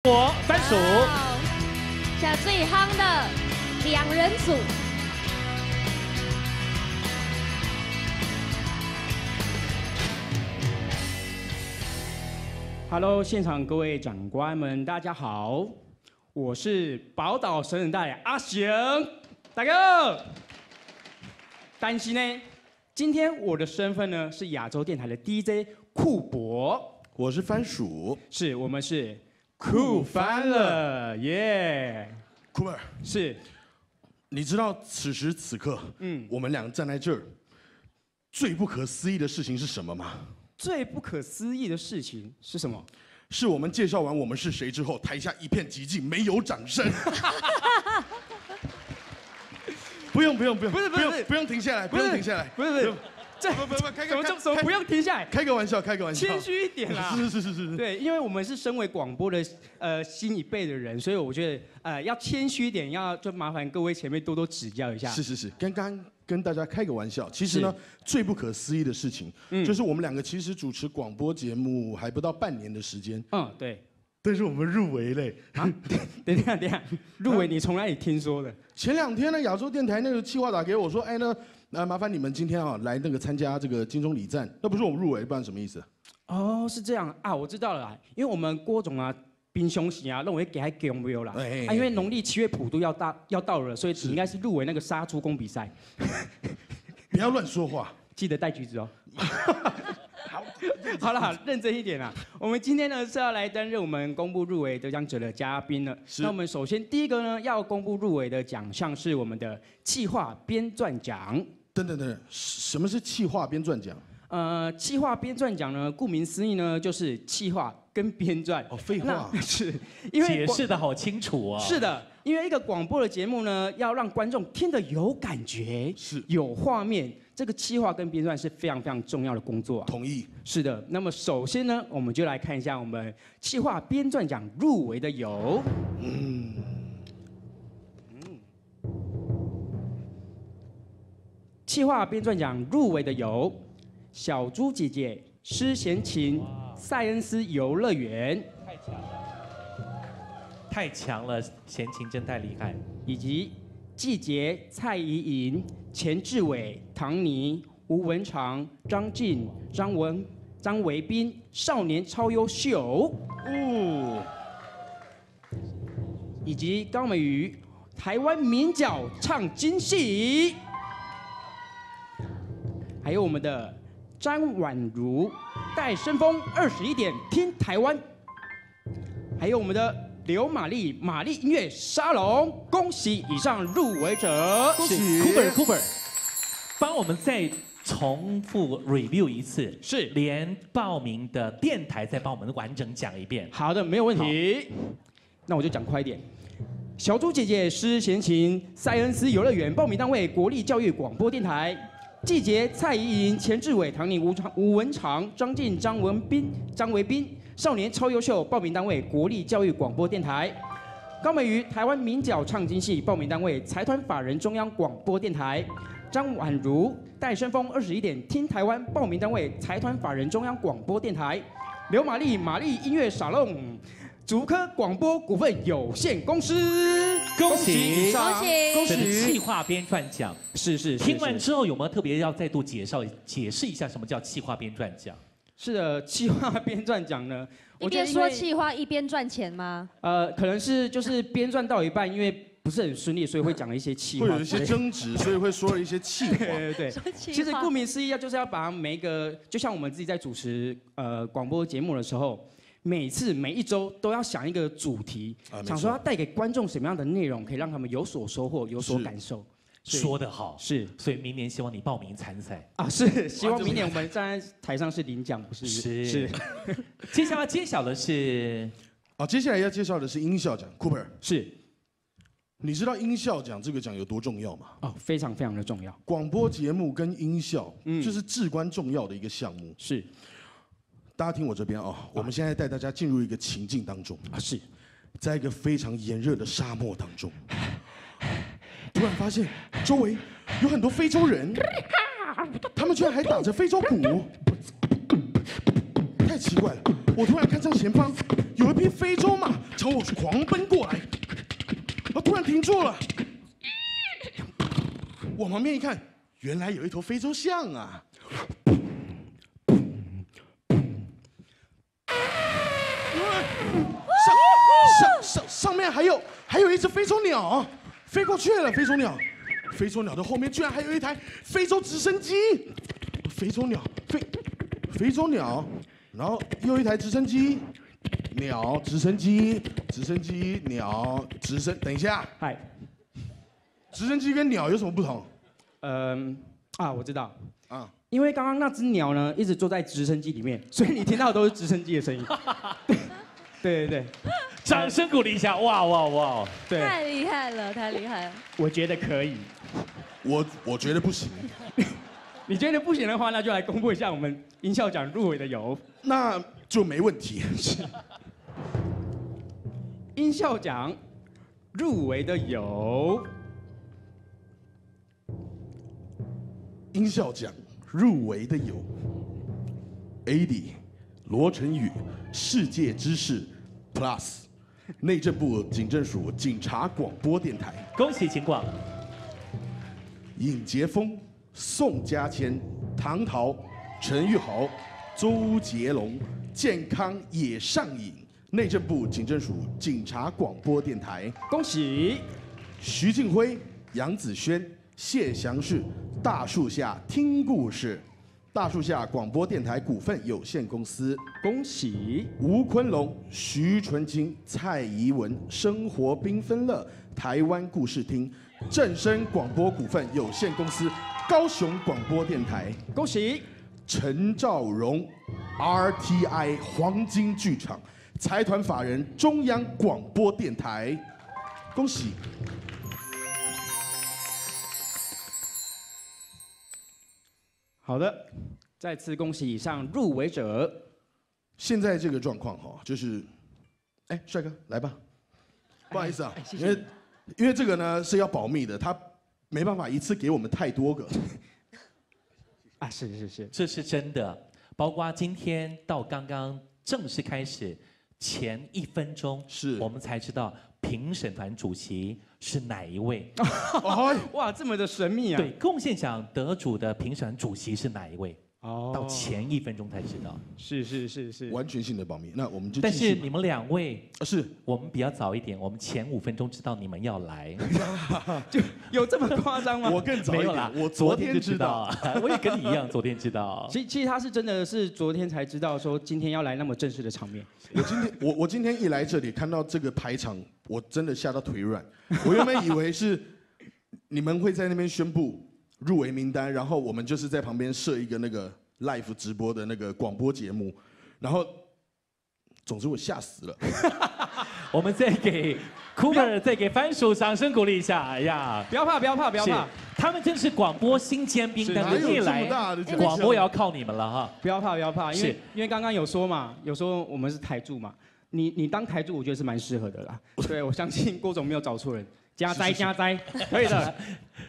我番薯，现在最夯的两人组， Hello， 现场各位长官们，大家好，我是宝岛神人代阿翔，大哥。担心呢，今天我的身份呢是亚洲电台的 DJ 酷博，我是番薯，我们是酷翻了耶！酷儿，是，你知道此时此刻，我们俩站在这儿，最不可思议的事情是什么吗？ 最不可思议的事情是什么？是我们介绍完我们是谁之后，台下一片寂静，没有掌声。不用，不用停下来，不用停下来，不是，这不，怎么不用停下来？开个玩笑，开个玩笑，谦虚一点啦。是。对，因为我们是身为广播的新一辈的人，所以我觉得要谦虚一点，就麻烦各位前辈多多指教一下。是，刚刚跟大家开个玩笑，其实呢，最不可思议的事情，就是我们两个其实主持广播节目还不到半年的时间。对。 但是我们入围嘞！啊，等一下，入围你从哪里听说的？前2天呢，亚洲电台那个企划打给我说，哎麻烦你们今天啊来那个参加这个金钟礼赞，那不是我们入围，不然什么意思？哦，是这样啊，我知道了啦，因为我们郭总啊。 冰凶喜啊，认为给我们有啦。因为农历7月普渡要到了，所以你应该是入围那个杀猪工比赛。不要乱说话，记得带橘子哦。好了，认真一点啦。我们今天呢是要来担任我们公布入围得奖者的嘉宾了。那我们首先第一个呢要公布入围的奖项是我们的企划编撰奖。等，什么是企划编撰奖？企划编撰奖呢，顾名思义呢就是企划跟编撰。哦，废话。是因为解释的好清楚啊。是的，因为一个广播的节目呢，要让观众听得有感觉，是有画面。 这个企划跟编撰是非常重要的工作啊。同意。是的，那么首先呢，我们就来看一下我们企划编撰奖入围的有，企划编撰奖入围的有小猪姐姐、施贤琴、塞恩斯游乐园，太强了，贤琴真太厉害，以及季节、蔡宜莹、钱志伟、唐尼、吴文长、张晋、张维斌，少年超优秀以及高美瑜，台湾名角唱京戏，还有我们的张婉如，带声风21点听台湾，还有我们的。 刘玛丽音乐沙龙，恭喜以上入围者！恭喜 Cooper， 帮我们再重复 review 一次，是连报名的电台再帮我们完整讲一遍。好的，没有问题。那我就讲快一点。小猪姐姐施贤琴，塞恩斯游乐园报名单位国立教育广播电台。季节蔡宜莹、钱志伟、唐宁、吴文长、张晋、张维斌。 少年超优秀报名单位国立教育广播电台，高美瑜台湾名角唱京戏报名单位财团法人中央广播电台，张婉如带声风21点听台湾报名单位财团法人中央广播电台，刘玛丽音乐沙龙竹科广播股份有限公司，恭喜恭这个喜！企划编撰奖是。听完之后有没有特别要再度解释一下什么叫企划编撰奖？ 是的，企划编撰奖呢，一边说企划一边赚钱吗？可能是就是编撰到一半，因为不是很顺利，所以会讲了一些企划，会有一些争执，所以会说了一些气话。对。其实顾名思义，就是要把每一个，就像我们自己在主持广播节目的时候，每一周都要想一个主题，想说要带给观众什么样的内容，可以让他们有所收获、有所感受。 说得好，是，所以明年希望你报名参赛啊！是，希望明年我们站在台上是领奖，不是？是。接下来揭晓的是，接下来要介绍的是音效奖 ，Cooper。是，你知道音效奖这个奖有多重要吗？非常的重要。广播节目跟音效，这是至关重要的一个项目。是。大家听我这边啊，我们现在带大家进入一个情境当中是，在一个非常炎热的沙漠当中。 突然发现周围有很多非洲人，他们居然还打着非洲鼓，太奇怪了。我突然看向前方，有一匹非洲马朝我狂奔过来，我突然停住了。往旁边一看，原来有一头非洲象啊！上面还有一只非洲鸟飞过去了，非洲鸟的后面居然还有一台非洲直升机，非洲鸟，然后又一台直升机，鸟直升机鸟直升，等一下，嗨，直升机跟鸟有什么不同？我知道啊，因为刚刚那只鸟呢一直坐在直升机里面，所以你听到的都是直升机的声音。对，掌声鼓励一下！哇！对，太厉害了，太厉害了！我觉得可以。我觉得不行。你觉得不行的话，那就来公布一下我们音效奖入围的有。那就没问题。音效奖入围的有。音效奖入围的有 AD 罗晨宇世界知识 Plus 内政部警政署警察广播电台，恭喜请广。尹杰峰、宋家谦、唐桃、陈玉豪、周杰龙健康也上瘾，内政部警政署警察广播电台，恭喜徐静辉、杨子轩、谢祥士大树下听故事，大树下广播电台股份有限公司，恭喜吴坤龙、徐纯金、蔡怡文生活缤纷乐台湾故事厅，正声广播股份有限公司，高雄广播电台，恭喜陈兆荣 RTI 黄金剧场财团法人中央广播电台，恭喜。好的，再次恭喜以上入围者。现在这个状况哈，就是，哎，帅哥来吧，不好意思啊，因为这个呢是要保密的，他没办法一次给我们太多个。啊，是，这是真的，包括今天到刚刚正式开始前1分钟，是我们才知道评审团主席是哪一位。哇，这么的神秘啊！对，贡献奖得主的评审团主席是哪一位？哦，到前1分钟才知道。是，完全性的保密。那我们就但是你们2位是我们比较早一点，我们前5分钟知道你们要来，就有这么夸张吗？我更早一没有啦点，我昨天就知道。我也跟你一样，昨天知道。其实他是真的是昨天才知道说今天要来那么正式的场面。我今天一来这里看到这个排场，我真的吓到腿软。我原本以为是你们会在那边宣布入围名单，然后我们就是在旁边设一个那个 live 直播的那个广播节目，然后，总之我吓死了。我们再给 Cooper 再给番薯掌声鼓励一下。哎呀，不要怕，他们真是广播新尖兵，但是一来广播也要靠你们了哈。不要怕，因为刚刚有说嘛，有说我们是台柱嘛，你当台柱我觉得是蛮适合的啦。对，我相信郭总没有找错人。加栽，可以的。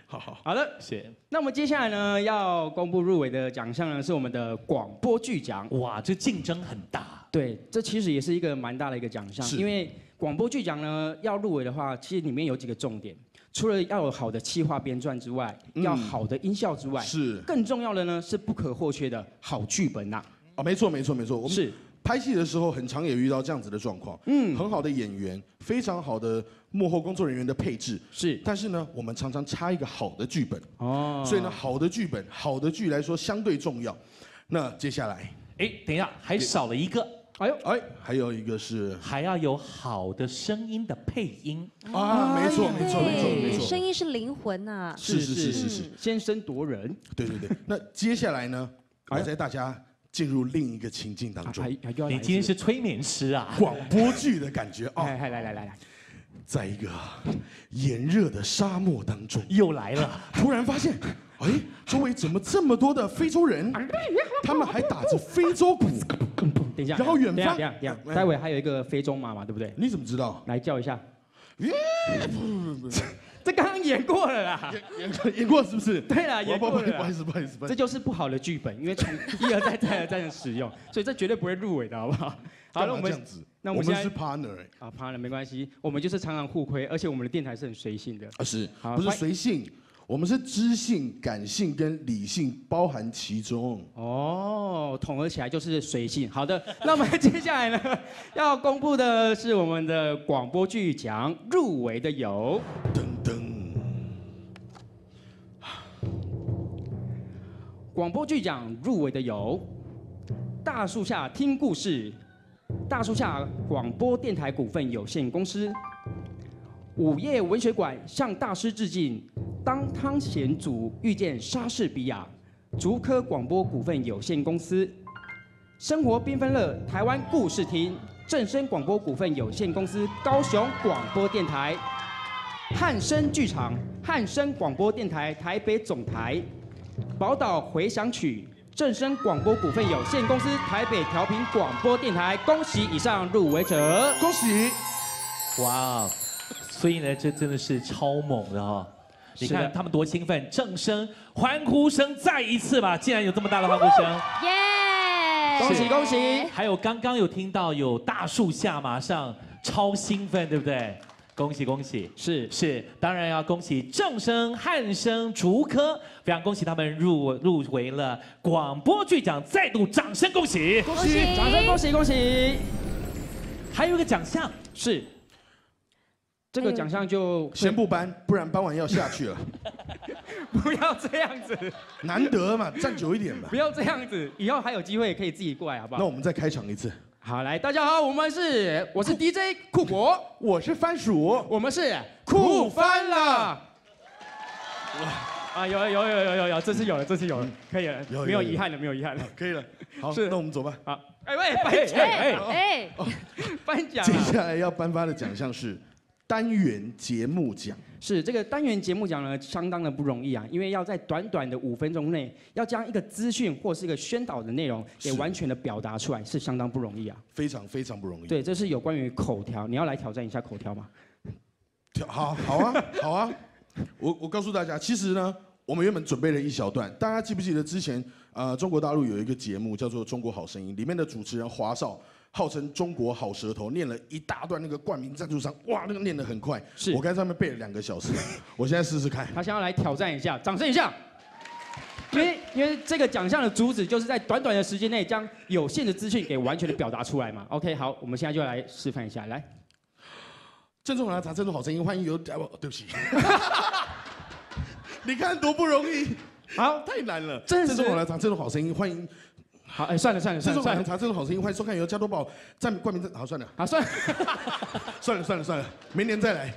好的，是。那我们接下来呢，要公布入围的奖项呢，是我们的广播剧奖。哇，这竞争很大。对，这其实也是一个蛮大的一个奖项，因为广播剧奖呢要入围的话，其实里面有几个重点，除了要有好的企划编撰之外，要好的音效之外，是更重要的呢是不可或缺的好剧本呐。没错，我们是。拍戏的时候，很常也遇到这样子的状况。很好的演员，非常好的幕后工作人员的配置是，但是呢，我们常常差一个好的剧本。所以呢，好的剧本，好的剧来说相对重要。那接下来，等一下，还少了一个。还有一个是还要有好的声音的配音啊，没错，声音是灵魂呐。是，先声夺人。对。那接下来呢，我在大家进入另一个情境当中。你今天是催眠师啊？广播剧的感觉啊！来，在一个炎热的沙漠当中，又来了。突然发现，周围怎么这么多的非洲人？他们还打着非洲鼓。等一下，然后远方，待会还有一个非洲马嘛，对不对？你怎么知道？来叫一下。这刚刚演过了啦。演过是不是？对啦，演过了啦。不好意思，这就是不好的剧本，因为从一而再再而三的使用，所以这绝对不会入围的，好不好？好，那我们这样子，我们是 partner 啊，partner 没关系，我们就是常常互亏，而且我们的电台是很随性的。是，不是随性？我们是知性、感性跟理性包含其中。哦，统合起来就是随性。好的，那我们接下来呢，要公布的是我们的广播剧奖入围的有。噔噔。广播剧奖入围的有：大树下听故事、大树下广播电台股份有限公司、午夜文学馆向大师致敬。当汤显祖遇见莎士比亚，竹科广播股份有限公司；生活缤纷乐台湾故事厅，正声广播股份有限公司高雄广播电台；汉声剧场，汉声广播电台台北总台；宝岛回响曲，正声广播股份有限公司台北调频广播电台。恭喜以上入围者，恭喜！哇，所以呢，这真的是超猛的哈。你看他们多兴奋，正声欢呼声再一次吧，竟然有这么大的欢呼声，耶！恭喜恭喜！还有刚刚有听到有大树下，马上超兴奋，对不对？恭喜恭喜！是，当然要恭喜正声、汉声、竹科，非常恭喜他们入围了广播剧奖，再度掌声恭喜！恭喜！掌声恭喜恭喜！还有一个奖项是。这个奖项就先不颁，不然颁完要下去了。不要这样子，难得嘛，站久一点吧。不要这样子，以后还有机会可以自己过来，好不好？那我们再开场一次。好，来，大家好，我是 DJ 酷果，我是番薯，我们是酷翻了。啊，有，这次有了，可以了，没有遗憾了，没有遗憾了，可以了。好，是，那我们走吧。好，哎喂，颁奖，接下来要颁发的奖项是单元节目奖。是这个单元节目奖呢，相当的不容易啊，因为要在短短的5分钟内，要将一个资讯或是一个宣导的内容给完全的表达出来，是相当不容易啊。非常非常不容易。对，这是有关于口条，你要来挑战一下口条吗？好啊。我告诉大家，其实呢，我们原本准备了一小段，大家记不记得之前中国大陆有一个节目叫做《中国好声音》，里面的主持人华少号称中国好舌头，念了一大段那个冠名赞助商，哇，那个念得很快，是我刚才上面背了2个小时，我现在试试看。他想要来挑战一下，掌声一下。因为这个奖项的主旨就是在短短的时间内将有限的资讯给完全的表达出来嘛。OK， 好，我们现在就来示范一下，来。郑重来查郑重好声音，欢迎对不起，你看多不容易，好，太难了。郑重来查郑重好声音，欢迎。好，哎，算了，郑重来查郑重好声音，欢迎收看由加多宝冠名好，算了，好，算了，明年再来。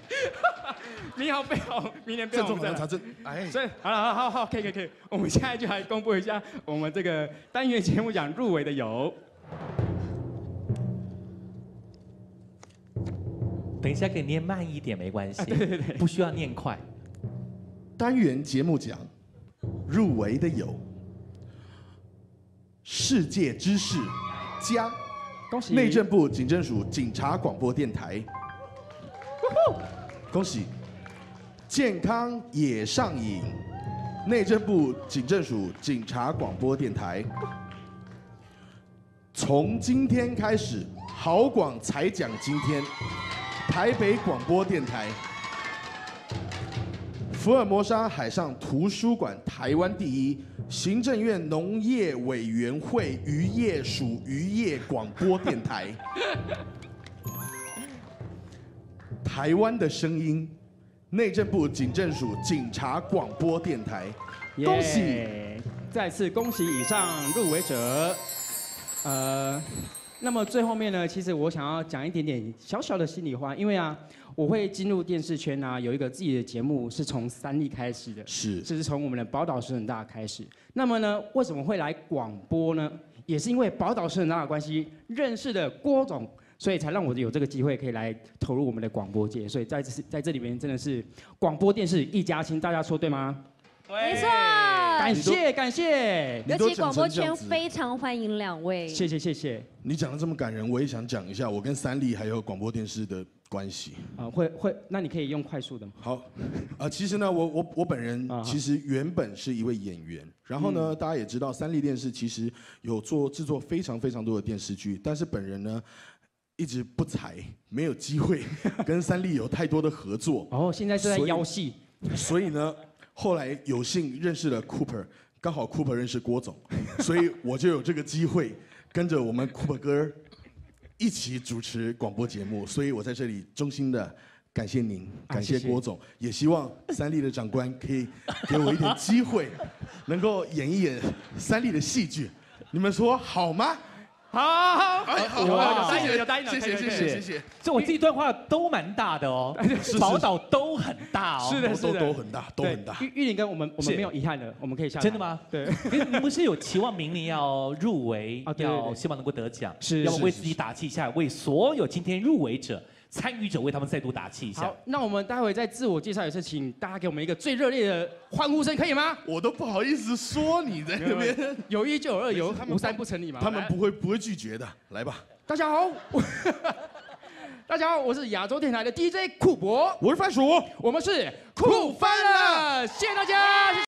你好，备好，明年备好。郑重来查郑，哎，所以好，可以，我们现在就来公布一下我们这个单元节目奖入围的有。等一下可以念慢一点，没关系。对，不需要念快。单元节目奖入围的有世界知识家，恭喜内政部警政署警察广播电台，恭喜健康也上瘾，内政部警政署警察广播电台，从今天开始好广才奖今天。台北广播电台，福尔摩沙海上图书馆台湾第一，行政院农业委员会渔业署渔业广播电台，台湾的声音，内政部警政署警察广播电台，恭喜！再次恭喜以上入围者。那么最后面呢，其实我想要讲一点点小小的心里话，因为我会进入电视圈有一个自己的节目是从3立开始的，这是从我们的宝岛师很大开始。那么呢，为什么会来广播呢？也是因为宝岛师很大的关系，认识的郭总，所以才让我有这个机会可以来投入我们的广播界。所以在这里面真的是广播电视一家亲，大家说对吗？没错。感谢感谢。尤其广播圈非常欢迎2位。谢谢谢谢。你讲的这么感人，我也想讲一下我跟三立还有广播电视的关系。会，那你可以用快速的吗？好，其实呢，我本人其实原本是一位演员，然后呢，大家也知道三立电视其实有制作非常非常多的电视剧，但是本人呢。一直不才，没有机会跟三立有太多的合作。现在是在邀戏。所以呢，后来有幸认识了 Cooper， 刚好 Cooper 认识郭总，所以我就有这个机会跟着我们 Cooper 哥一起主持广播节目。所以我在这里衷心的感谢您，感谢郭总，也希望三立的长官可以给我一点机会，能够演一演三立的戏剧。你们说好吗？好，有答应了，谢谢。这我这一段话都蛮大的哦，宝岛都很大哦，是的，都很大，都很大。玉林哥，我们没有遗憾了，我们可以下来。真的吗？对，你们是有期望明年要入围，要希望能够得奖，要为自己打气一下，为所有今天入围者。参与者为他们再度打气一下。好，那我们待会再自我介绍，也是请大家给我们一个最热烈的欢呼声，可以吗？我都不好意思说你在那边。有一就有二，有无三不成礼嘛。他们不会拒绝的，来吧。大家好，大家好，我是亚洲电台的 DJ 酷博，我是番薯，我们是酷翻了，谢谢大家。